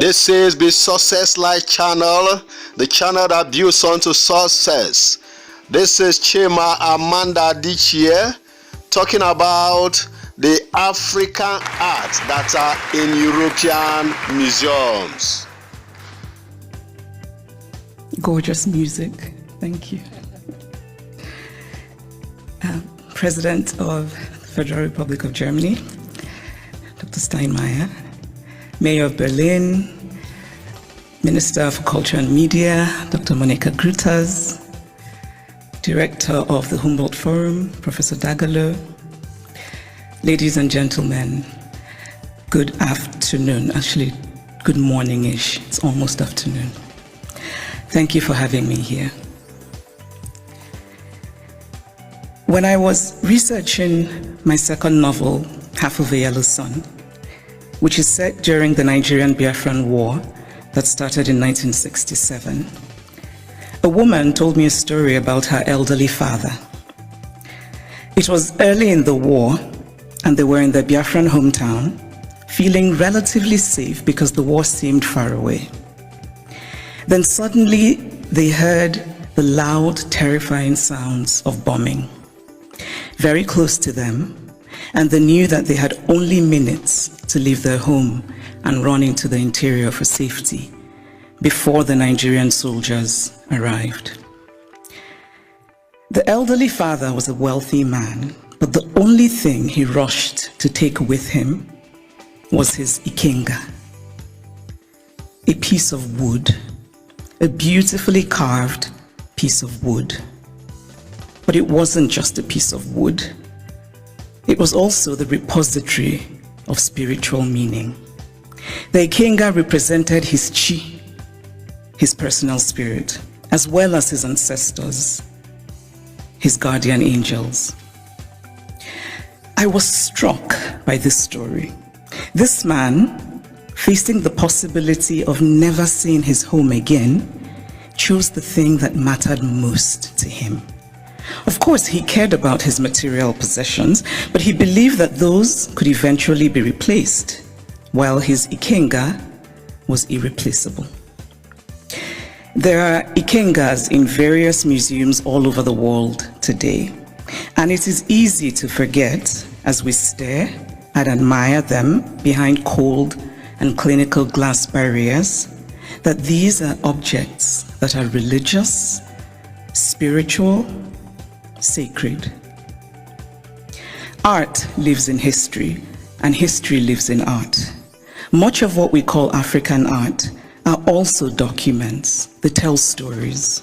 This is the Success Life channel, the channel that builds onto success. This is Chimamanda Adichie talking about the African art that are in European museums. Gorgeous music, thank you. President of the Federal Republic of Germany, Dr. Steinmeier, Mayor of Berlin, Minister for Culture and Media, Dr. Monica Grutas, Director of the Humboldt Forum, Professor Dagalo, ladies and gentlemen, good afternoon, actually good morning-ish, it's almost afternoon. Thank you for having me here. When I was researching my second novel, Half of a Yellow Sun, which is set during the Nigerian Biafran War that started in 1967, a woman told me a story about her elderly father. It was early in the war, and they were in their Biafran hometown, feeling relatively safe because the war seemed far away. Then suddenly they heard the loud, terrifying sounds of bombing very close to them, and they knew that they had only minutes to leave their home and run into the interior for safety before the Nigerian soldiers arrived. The elderly father was a wealthy man, but the only thing he rushed to take with him was his ikenga, a piece of wood, a beautifully carved piece of wood. But it wasn't just a piece of wood. It was also the repository of spiritual meaning. The ikenga represented his chi, his personal spirit, as well as his ancestors, his guardian angels. I was struck by this story. This man, facing the possibility of never seeing his home again, chose the thing that mattered most to him. Of course, he cared about his material possessions, but he believed that those could eventually be replaced, while his ikenga was irreplaceable. There are ikengas in various museums all over the world today, and it is easy to forget as we stare and admire them behind cold and clinical glass barriers that these are objects that are religious, spiritual, sacred. Art lives in history, and history lives in art. Much of what we call African art are also documents that tell stories.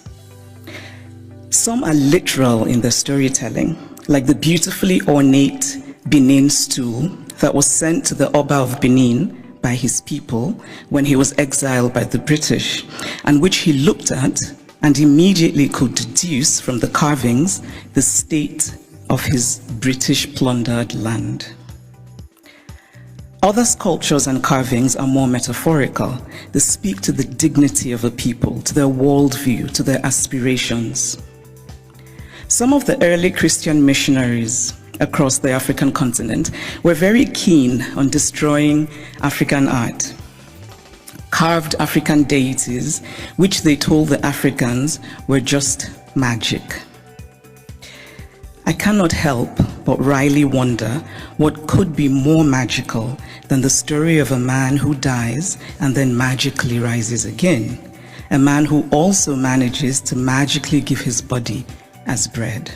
Some are literal in their storytelling, like the beautifully ornate Benin stool that was sent to the Oba of Benin by his people when he was exiled by the British, and which he looked at and immediately could deduce from the carvings the state of his British plundered land. Other sculptures and carvings are more metaphorical. They speak to the dignity of a people, to their worldview, to their aspirations. Some of the early Christian missionaries across the African continent were very keen on destroying African art. Carved African deities, which they told the Africans were just magic. I cannot help but wryly wonder what could be more magical than the story of a man who dies and then magically rises again, a man who also manages to magically give his body as bread.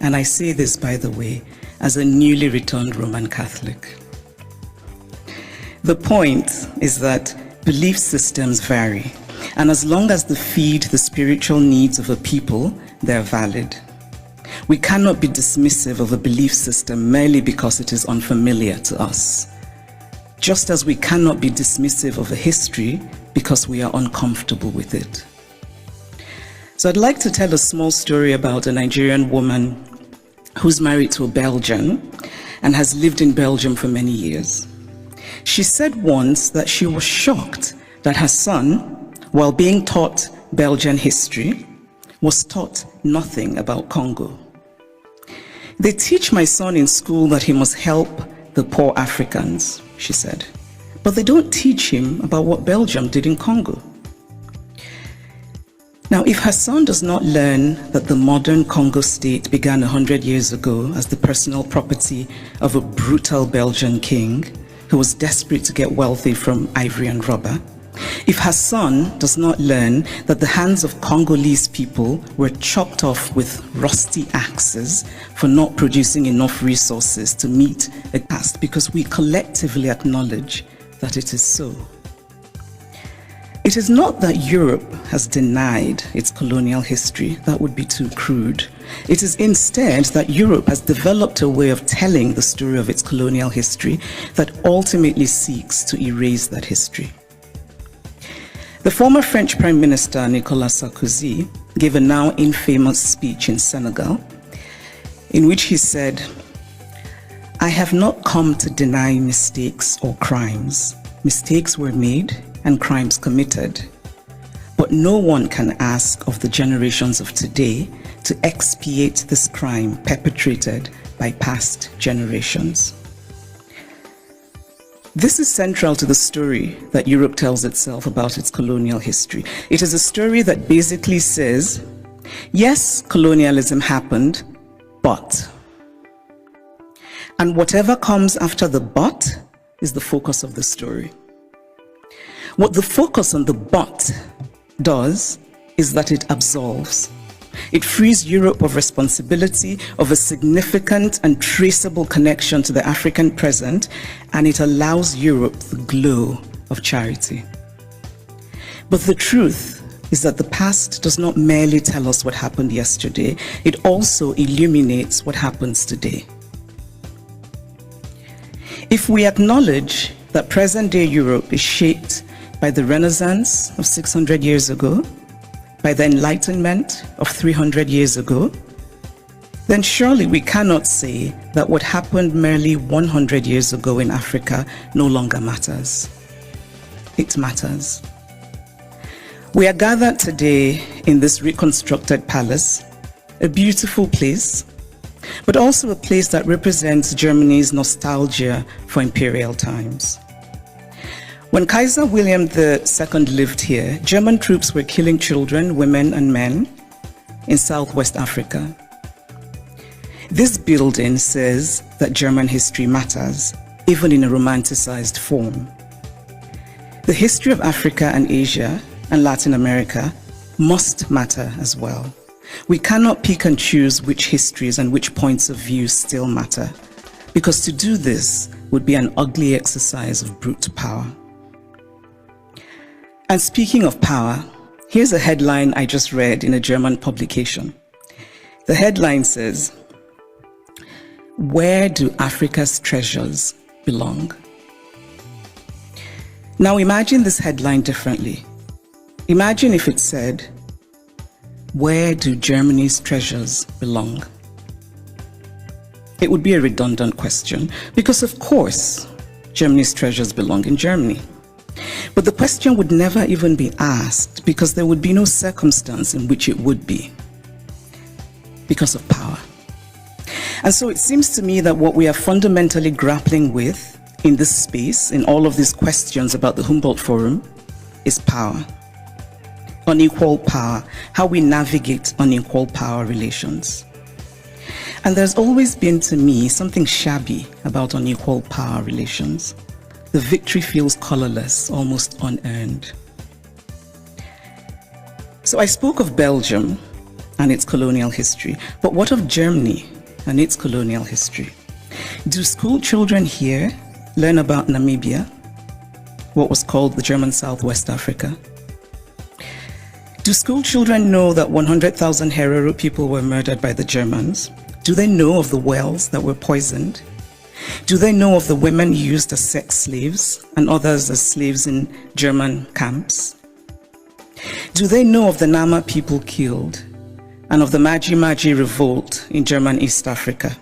And I say this, by the way, as a newly returned Roman Catholic. The point is that belief systems vary, and as long as they feed the spiritual needs of a people, they're valid. We cannot be dismissive of a belief system merely because it is unfamiliar to us, just as we cannot be dismissive of a history because we are uncomfortable with it. So I'd like to tell a small story about a Nigerian woman who's married to a Belgian and has lived in Belgium for many years. She said once that she was shocked that her son, while being taught Belgian history, was taught nothing about Congo. They teach my son in school that he must help the poor Africans, she said. but they don't teach him about what Belgium did in Congo. Now, if Hassan does not learn that the modern Congo state began 100 years ago as the personal property of a brutal Belgian king who was desperate to get wealthy from ivory and rubber, if Hassan does not learn that the hands of Congolese people were chopped off with rusty axes for not producing enough resources to meet a task because we collectively acknowledge that it is so. It is not that Europe has denied its colonial history. That would be too crude. It is instead that Europe has developed a way of telling the story of its colonial history that ultimately seeks to erase that history. The former French Prime Minister, Nicolas Sarkozy, gave a now infamous speech in Senegal, in which he said, "I have not come to deny mistakes or crimes. Mistakes were made and crimes committed. But no one can ask of the generations of today to expiate this crime perpetrated by past generations." This is central to the story that Europe tells itself about its colonial history. It is a story that basically says, yes, colonialism happened, but. And whatever comes after the but is the focus of the story. What the focus on the but does is that it absolves. It frees Europe of responsibility, of a significant and traceable connection to the African present, and it allows Europe the glow of charity. But the truth is that the past does not merely tell us what happened yesterday, it also illuminates what happens today. If we acknowledge that present-day Europe is shaped by the Renaissance of 600 years ago, by the Enlightenment of 300 years ago, then surely we cannot say that what happened merely 100 years ago in Africa no longer matters. It matters. We are gathered today in this reconstructed palace, a beautiful place, but also a place that represents Germany's nostalgia for imperial times. When Kaiser William II lived here, German troops were killing children, women, and men in Southwest Africa. This building says that German history matters, even in a romanticized form. The history of Africa and Asia and Latin America must matter as well. We cannot pick and choose which histories and which points of view still matter, because to do this would be an ugly exercise of brute power. And speaking of power, here's a headline I just read in a German publication. The headline says, "Where do Africa's treasures belong?" Now imagine this headline differently. Imagine if it said, "Where do Germany's treasures belong?" It would be a redundant question, because of course, Germany's treasures belong in Germany. But the question would never even be asked because there would be no circumstance in which it would be, because of power. And so it seems to me that what we are fundamentally grappling with in this space, in all of these questions about the Humboldt Forum, is power. Unequal power, how we navigate unequal power relations. And there's always been to me something shabby about unequal power relations. The victory feels colorless, almost unearned. So I spoke of Belgium and its colonial history, but what of Germany and its colonial history? Do school children here learn about Namibia, what was called the German Southwest Africa? Do school children know that 100,000 Herero people were murdered by the Germans? Do they know of the wells that were poisoned? Do they know of the women used as sex slaves and others as slaves in German camps? Do they know of the Nama people killed and of the Maji Maji revolt in German East Africa?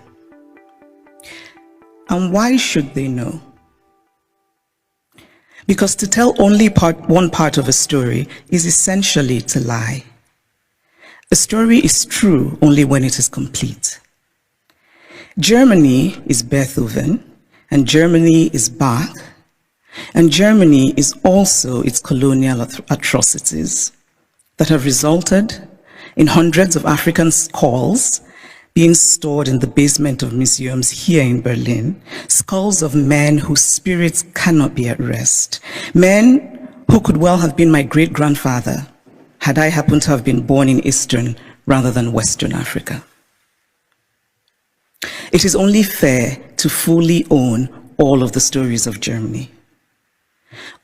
And why should they know? Because to tell only one part of a story is essentially to lie. A story is true only when it is complete. Germany is Beethoven, and Germany is Bach, And Germany is also its colonial atrocities that have resulted in hundreds of African skulls being stored in the basement of museums here in Berlin, skulls of men whose spirits cannot be at rest, men who could well have been my great-grandfather had I happened to have been born in Eastern rather than Western Africa. It is only fair to fully own all of the stories of Germany.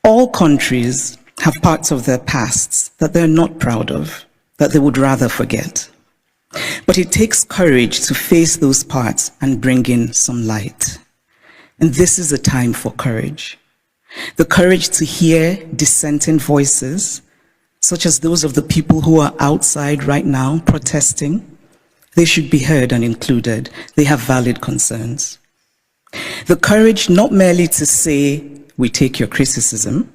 All countries have parts of their pasts that they're not proud of, that they would rather forget. But it takes courage to face those parts and bring in some light. And this is a time for courage. The courage to hear dissenting voices, such as those of the people who are outside right now protesting. They should be heard and included. They have valid concerns. The courage not merely to say, we take your criticism,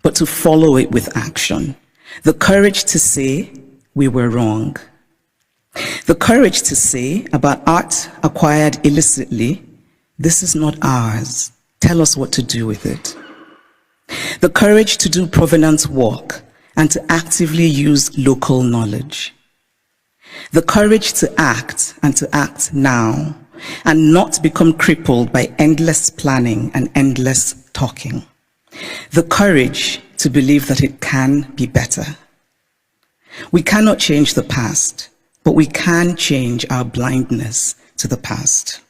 but to follow it with action. The courage to say, we were wrong. The courage to say about art acquired illicitly, this is not ours. Tell us what to do with it. The courage to do provenance work and to actively use local knowledge. The courage to act and to act now and not become crippled by endless planning and endless talking. The courage to believe that it can be better. We cannot change the past, but we can change our blindness to the past.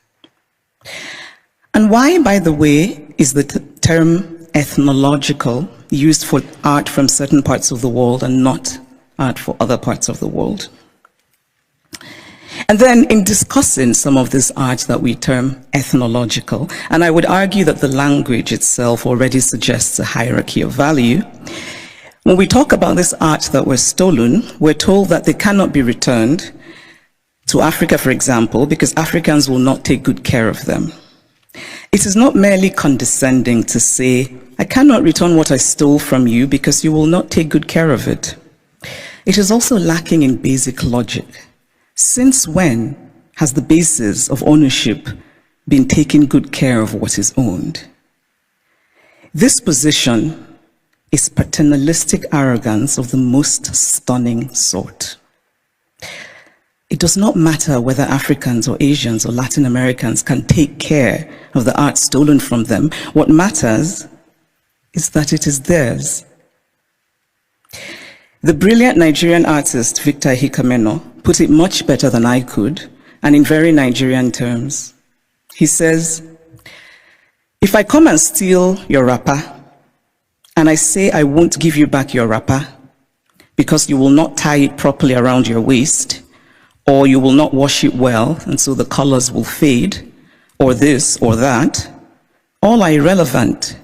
And why, by the way, is the term ethnological used for art from certain parts of the world and not art for other parts of the world? And then in discussing some of this art that we term ethnological, and I would argue that the language itself already suggests a hierarchy of value, when we talk about this art that was stolen, we're told that they cannot be returned to Africa, for example, because Africans will not take good care of them. It is not merely condescending to say, I cannot return what I stole from you because you will not take good care of it. It is also lacking in basic logic. Since when has the basis of ownership been taking good care of what is owned? This position is paternalistic arrogance of the most stunning sort. It does not matter whether Africans or Asians or Latin Americans can take care of the art stolen from them. What matters is that it is theirs. The brilliant Nigerian artist Victor Hikameno put it much better than I could, and in very Nigerian terms. He says, if I come and steal your wrapper, and I say I won't give you back your wrapper because you will not tie it properly around your waist, or you will not wash it well, and so the colors will fade, or this or that, all are irrelevant.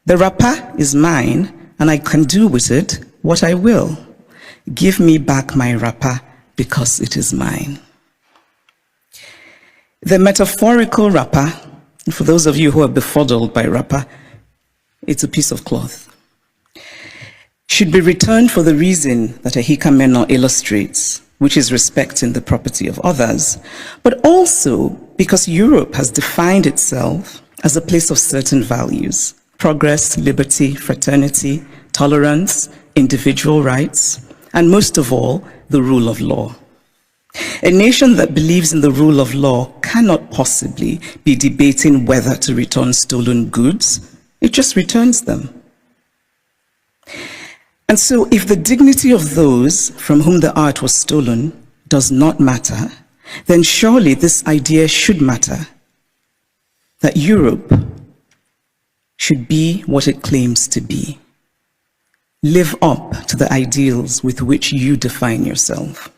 The wrapper is mine, and I can do with it what I will. Give me back my wrapper because it is mine. The metaphorical wrapper, for those of you who are befuddled by wrapper, it's a piece of cloth, should be returned for the reason that Hikameno illustrates, which is respecting the property of others, but also because Europe has defined itself as a place of certain values: progress, liberty, fraternity, tolerance, individual rights, and most of all, the rule of law. A nation that believes in the rule of law cannot possibly be debating whether to return stolen goods. It just returns them. And so if the dignity of those from whom the art was stolen does not matter, then surely this idea should matter, that Europe should be what it claims to be. Live up to the ideals with which you define yourself.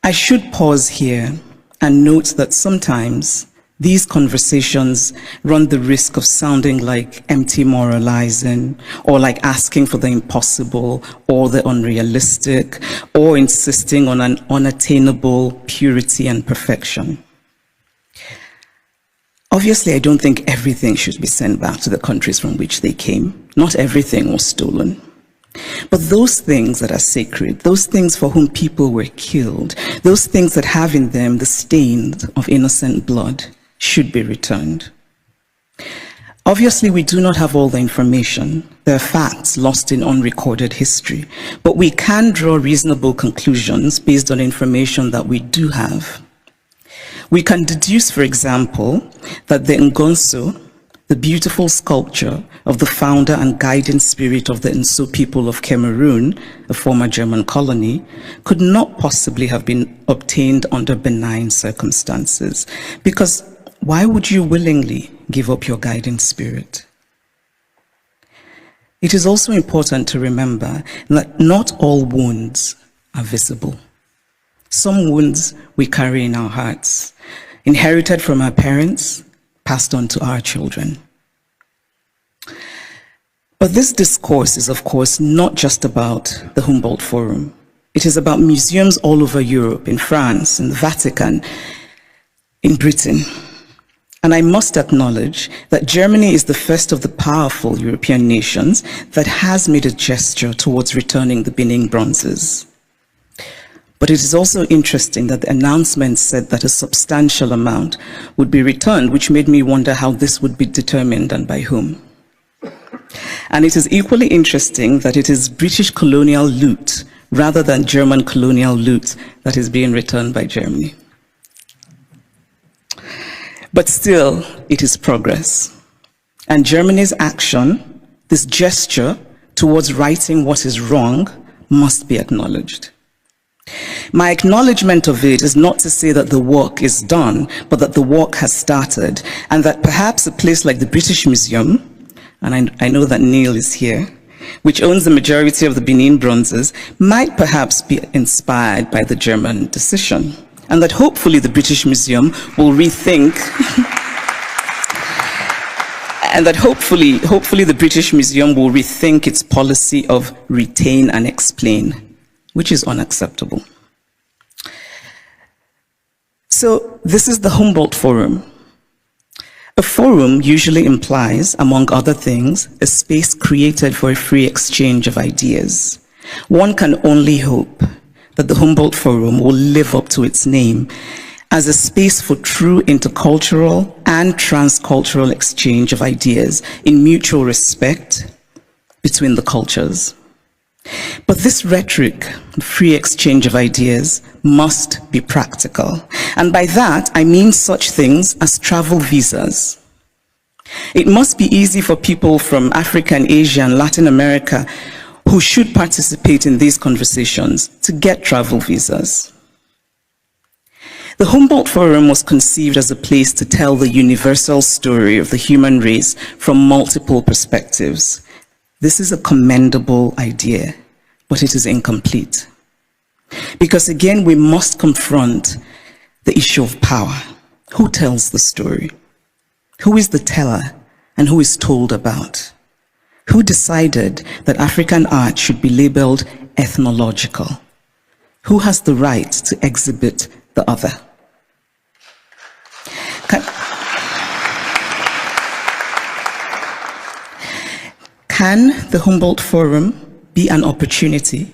I should pause here and note that sometimes these conversations run the risk of sounding like empty moralizing, or like asking for the impossible or the unrealistic, or insisting on an unattainable purity and perfection. Obviously, I don't think everything should be sent back to the countries from which they came. Not everything was stolen. But those things that are sacred, those things for whom people were killed, those things that have in them the stains of innocent blood, should be returned. Obviously, we do not have all the information. There are facts lost in unrecorded history, but we can draw reasonable conclusions based on information that we do have. We can deduce, for example, that the Ngozi, the beautiful sculpture of the founder and guiding spirit of the Nso people of Cameroon, a former German colony, could not possibly have been obtained under benign circumstances. Because why would you willingly give up your guiding spirit? It is also important to remember that not all wounds are visible. Some wounds we carry in our hearts, inherited from our parents, passed on to our children. But this discourse is, of course, not just about the Humboldt Forum. It is about museums all over Europe, in France, in the Vatican, in Britain. And I must acknowledge that Germany is the first of the powerful European nations that has made a gesture towards returning the Benin bronzes. But it is also interesting that the announcement said that a substantial amount would be returned, which made me wonder how this would be determined and by whom. And it is equally interesting that it is British colonial loot rather than German colonial loot that is being returned by Germany. But still, it is progress. And Germany's action, this gesture towards righting what is wrong, must be acknowledged. My acknowledgement of it is not to say that the work is done, but that the work has started, and that perhaps a place like the British Museum, and I know that Neil is here, which owns the majority of the Benin bronzes, might perhaps be inspired by the German decision, and that hopefully the British Museum will rethink and that hopefully the British Museum will rethink its policy of retain and explain, which is unacceptable. So this is the Humboldt Forum. A forum usually implies, among other things, a space created for a free exchange of ideas. One can only hope that the Humboldt Forum will live up to its name as a space for true intercultural and transcultural exchange of ideas in mutual respect between the cultures. But this rhetoric, free exchange of ideas, must be practical. And by that, I mean such things as travel visas. It must be easy for people from Africa and Asia and Latin America who should participate in these conversations to get travel visas. The Humboldt Forum was conceived as a place to tell the universal story of the human race from multiple perspectives. This is a commendable idea, but it is incomplete. Because again, we must confront the issue of power. Who tells the story? Who is the teller and who is told about? Who decided that African art should be labeled ethnological? Who has the right to exhibit the other? Can the Humboldt Forum be an opportunity?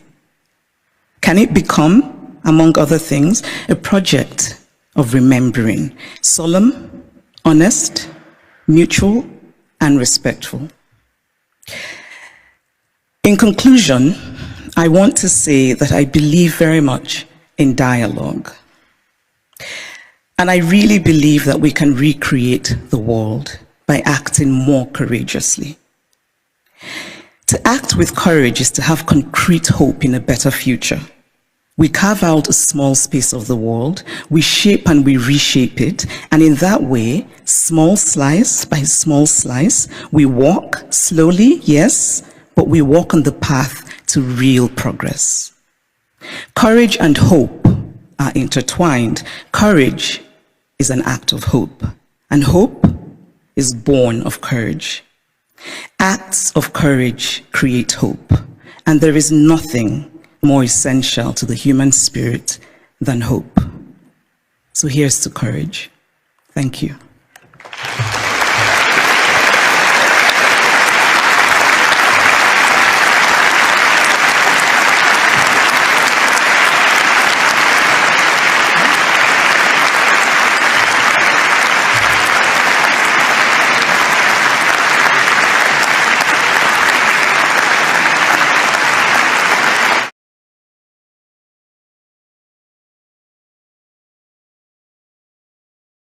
Can it become, among other things, a project of remembering, solemn, honest, mutual, and respectful? In conclusion, I want to say that I believe very much in dialogue. And I really believe that we can recreate the world by acting more courageously. To act with courage is to have concrete hope in a better future. We carve out a small space of the world, we shape and we reshape it, and in that way, small slice by small slice, we walk slowly, yes, but we walk on the path to real progress. Courage and hope are intertwined. Courage is an act of hope, and hope is born of courage. Acts of courage create hope, and there is nothing more essential to the human spirit than hope. So here's to courage. Thank you.